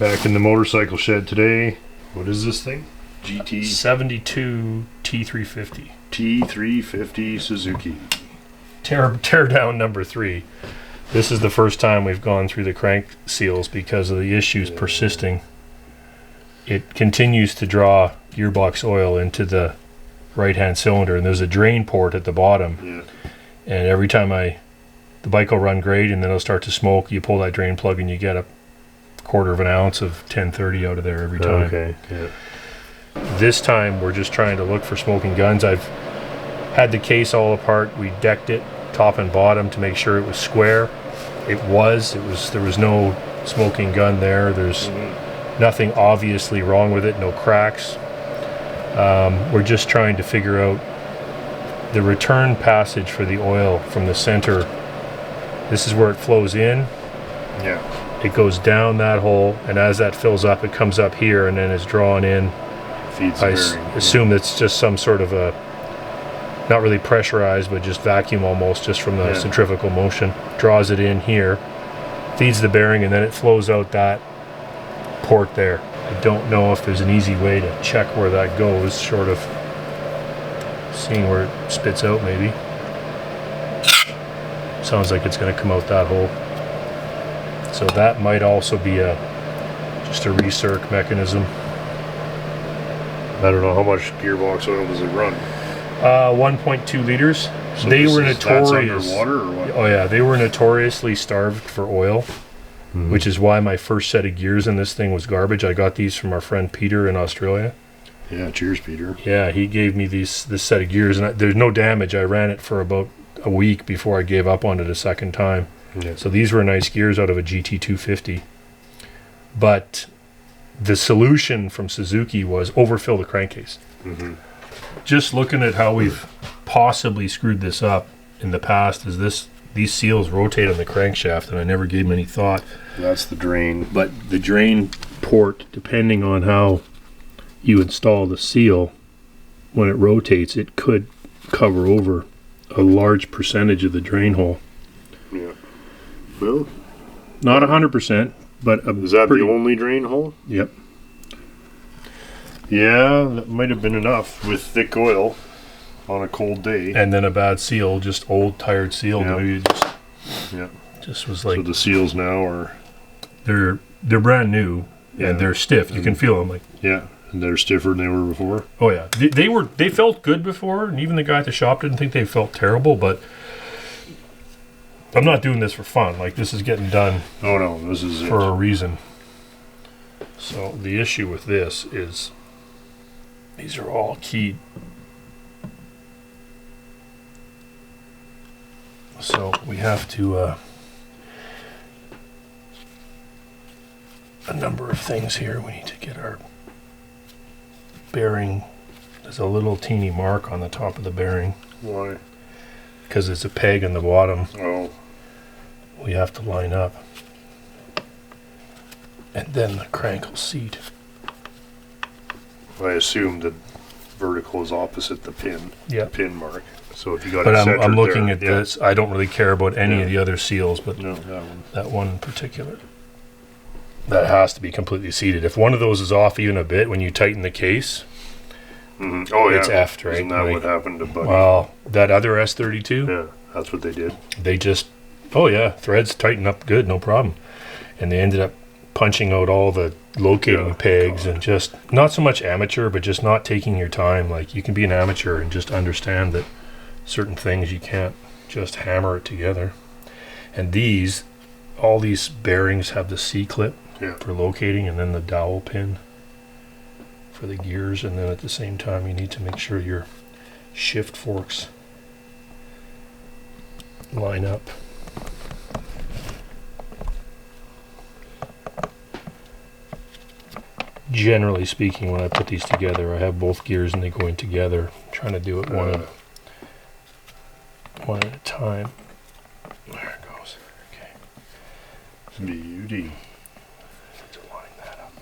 Back in the motorcycle shed today. What is this thing? GT 72 T350. T350 Suzuki. Tear down number 3. This is the first time we've gone through the crank seals because of the issues persisting. It continues to draw gearbox oil into the right-hand cylinder, and there's a drain port at the bottom. Yeah. And every time the bike will run great, and then it'll start to smoke. You pull that drain plug, and you get a quarter of an ounce of 1030 out of there every time. Okay. Yeah. This time, we're just trying to look for smoking guns. I've had the case all apart. We decked it top and bottom to make sure it was square. It was. There was no smoking gun there. There's nothing obviously wrong with it. No cracks. We're just trying to figure out the return passage for the oil from the center. This is where it flows in. Yeah. It goes down that hole, and as that fills up, it comes up here and then is drawn in. Feeds the bearing. Assume it's just some sort of a, not really pressurized, but just vacuum almost, just from the centrifugal motion. Draws it in here, feeds the bearing, and then it flows out that port there. I don't know if there's an easy way to check where that goes, short of seeing where it spits out maybe. Sounds like it's going to come out that hole. So that might also be just a recirc mechanism. I don't know how much gearbox oil does it run. 1.2 liters. So they were that's notorious. underwater or what? Oh yeah, they were notoriously starved for oil, which is why my first set of gears in this thing was garbage. I got these from our friend Peter in Australia. Yeah, cheers, Peter. Yeah, he gave me this set of gears, and there's no damage. I ran it for about a week before I gave up on it a second time. Yeah. So these were nice gears out of a GT250. But the solution from Suzuki was overfill the crankcase. Just looking at how we've possibly screwed this up in the past is these seals rotate on the crankshaft, and I never gave them any thought. That's the drain. But the drain port, depending on how you install the seal, when it rotates, it could cover over a large percentage of the drain hole. Yeah. Well, not 100%, but is that the only drain hole? Yep. Yeah, that might have been enough with thick oil on a cold day. And then a bad seal, just old tired seal. Yeah. Maybe just was like. So the seals now are they're brand new and they're stiff. You can feel them like. Yeah, and they're stiffer than they were before. Oh yeah, they felt good before, and even the guy at the shop didn't think they felt terrible. But I'm not doing this for fun. Like, this is getting done. Oh no, this is for a reason. So the issue with this is these are all keyed. So we have to a number of things here. We need to get our bearing. There's a little teeny mark on the top of the bearing. Why? Because it's a peg on the bottom. Oh. We have to line up. And then the crank will seat. I assume that vertical is opposite the pin. Yeah. Pin mark. So if you got but it I'm looking there, at this. I don't really care about any of the other seals, but no, that one in particular. That has to be completely seated. If one of those is off even a bit when you tighten the case, oh yeah, it's effed, right? Isn't that what happened to Buddy? Well, that other S32, yeah, that's what they did. They just, threads tighten up good, no problem. And they ended up punching out all the locating pegs and just, not so much amateur, but just not taking your time. Like, you can be an amateur and just understand that certain things you can't just hammer it together. And all these bearings have the C-clip for locating, and then the dowel pin for the gears, and then at the same time you need to make sure your shift forks line up. Generally speaking, when I put these together, I have both gears and they go in together. I'm trying to do it one at a time. There it goes. Okay. Beauty. To line that up.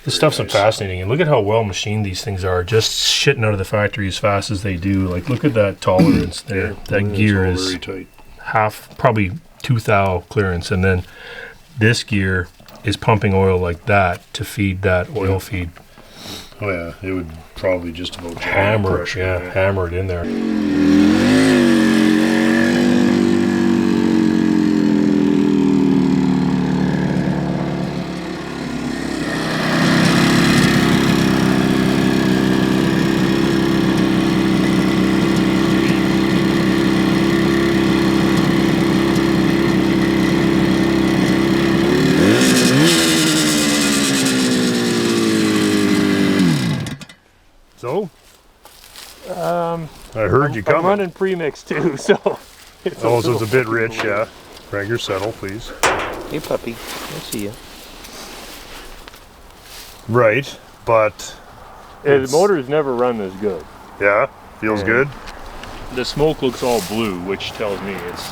This stuff's fascinating, and look at how well machined these things are. Just shitting out of the factory as fast as they do. Like, look at that tolerance there. That gear is very tight. Half, probably 2 thou clearance, and then this gear is pumping oil like that to feed that oil feed. Oh yeah, it would probably just about hammer pressure. Yeah, hammer it in there. So, I heard you coming. I'm running premix too, so. It's a bit rich, yeah. Crank your settle, please. Hey, puppy. I see you. Right, but the motor's never run as good. Yeah, feels good. The smoke looks all blue, which tells me it's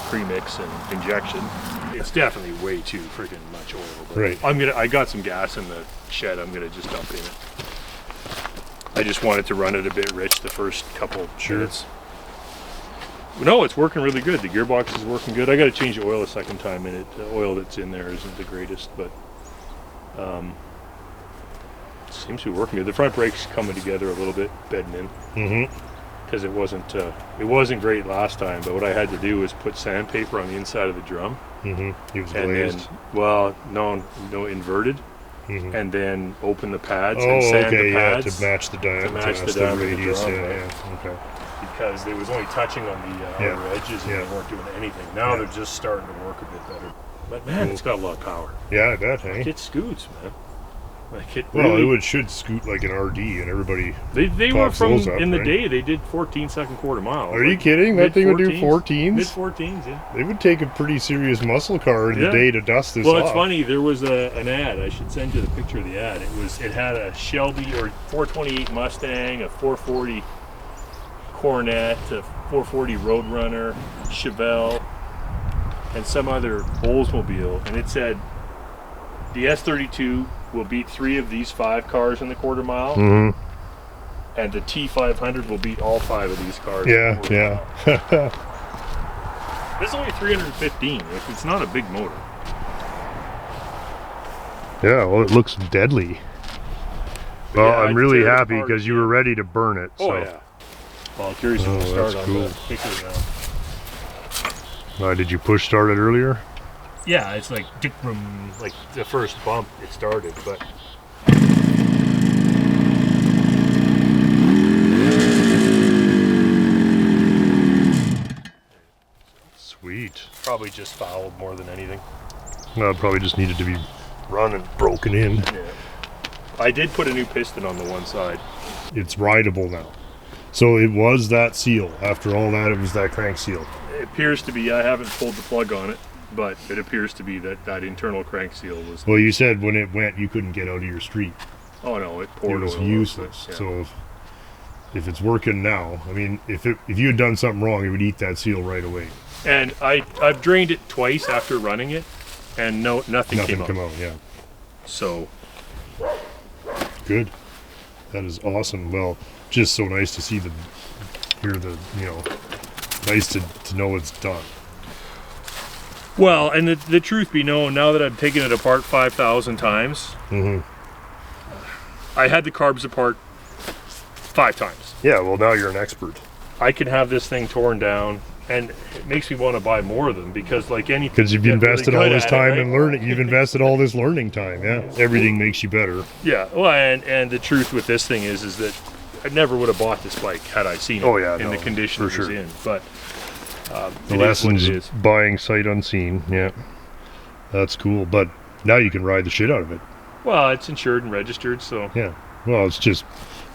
premix and injection. It's definitely way too freaking much oil. But right. I got some gas in the shed. I'm gonna just dump in it. I just wanted to run it a bit rich the first couple minutes. No, it's working really good. The gearbox is working good. I got to change the oil a second time in it. The oil that's in there isn't the greatest, but seems to be working good. The front brake's coming together a little bit, bedding in. Because it wasn't great last time. But what I had to do was put sandpaper on the inside of the drum. It was and glazed. then, well, no, inverted. And then open the pads and sand the pads to match the diameter. To match the diameter radius. of the drum, Okay. Because they was only touching on the outer edges and they weren't doing anything. Now they're just starting to work a bit better. But man, it's got a lot of power. Yeah, I bet, hey? It scoots, man. Like it well, really, it should scoot like an RD, and everybody. They were from those up, in the right? day. They did 14-second quarter mile. Are you kidding? That thing would do 14s? Mid-14s, yeah. It would take a pretty serious muscle car in the day to dust this Well, off. it's funny. There was an ad. I should send you the picture of the ad. It had a Shelby or 428 Mustang, a 440 Coronet, a 440 Roadrunner, Chevelle, and some other Oldsmobile, and it said the S32 will beat 3 of these 5 cars in the quarter mile, and the T500 will beat all 5 of these cars. Yeah. This is only 315. It's not a big motor. Yeah, well, it looks deadly. Well, yeah, I'm really happy because you were ready to burn it. Oh, yeah. Well, I'm curious if we'll start on cool. the kicker now. Did you push start it earlier? Yeah, it's like the first bump it started, but sweet. Probably just fouled more than anything. No, it probably just needed to be run and broken in. Yeah. I did put a new piston on the one side. It's rideable now. So it was that seal. After all that, it was that crank seal. It appears to be. I haven't pulled the plug on it, but it appears to be that internal crank seal was. Well, you said when it went, you couldn't get out of your street. Oh no, it poured. It was oil useless. Yeah. So if it's working now, I mean, if you had done something wrong, it would eat that seal right away. And I've drained it twice after running it, and nothing came out. Yeah. So good. That is awesome. Well, just so nice to see nice to know it's done. Well, and the truth be known, now that I've taken it apart 5,000 times, I had the carbs apart 5 times. Yeah, well, now you're an expert. I can have this thing torn down, and it makes me want to buy more of them because, like any. Because you've invested all this time in learning. You've invested all this learning time. Yeah, everything makes you better. Yeah. Well, and the truth with this thing is that I never would have bought this bike had I seen it in the condition it was in. But the lessons is buying sight unseen. Yeah, that's cool. But now you can ride the shit out of it. Well, it's insured and registered, so. Yeah. Well, it's just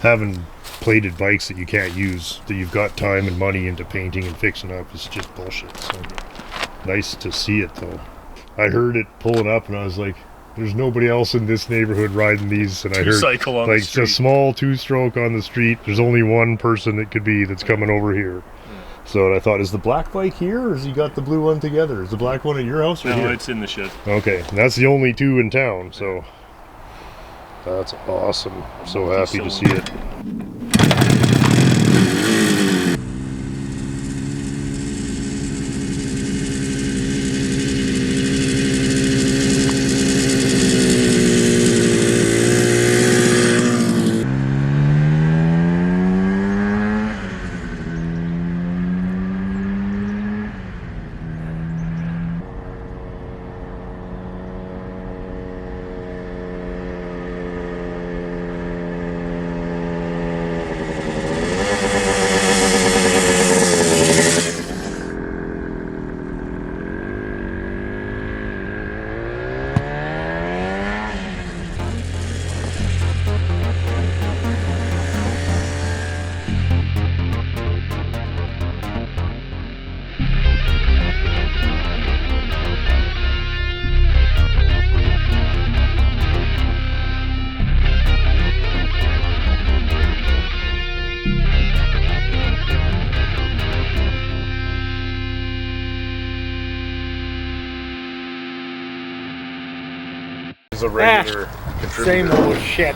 having plated bikes that you can't use, that you've got time and money into painting and fixing up, is just bullshit. So nice to see it, though. I heard it pulling up, and I was like, there's nobody else in this neighborhood riding these. And I heard cycle on the street. It's a small 2-stroke on the street. There's only one person it could be that's coming over here. So I thought, is the black bike here, or has he got the blue one together? Is the black one at your house or here? No, it's in the shed. Okay, and that's the only 2 in town, so that's awesome. So happy to see it. He's a regular contributor. Same old shit.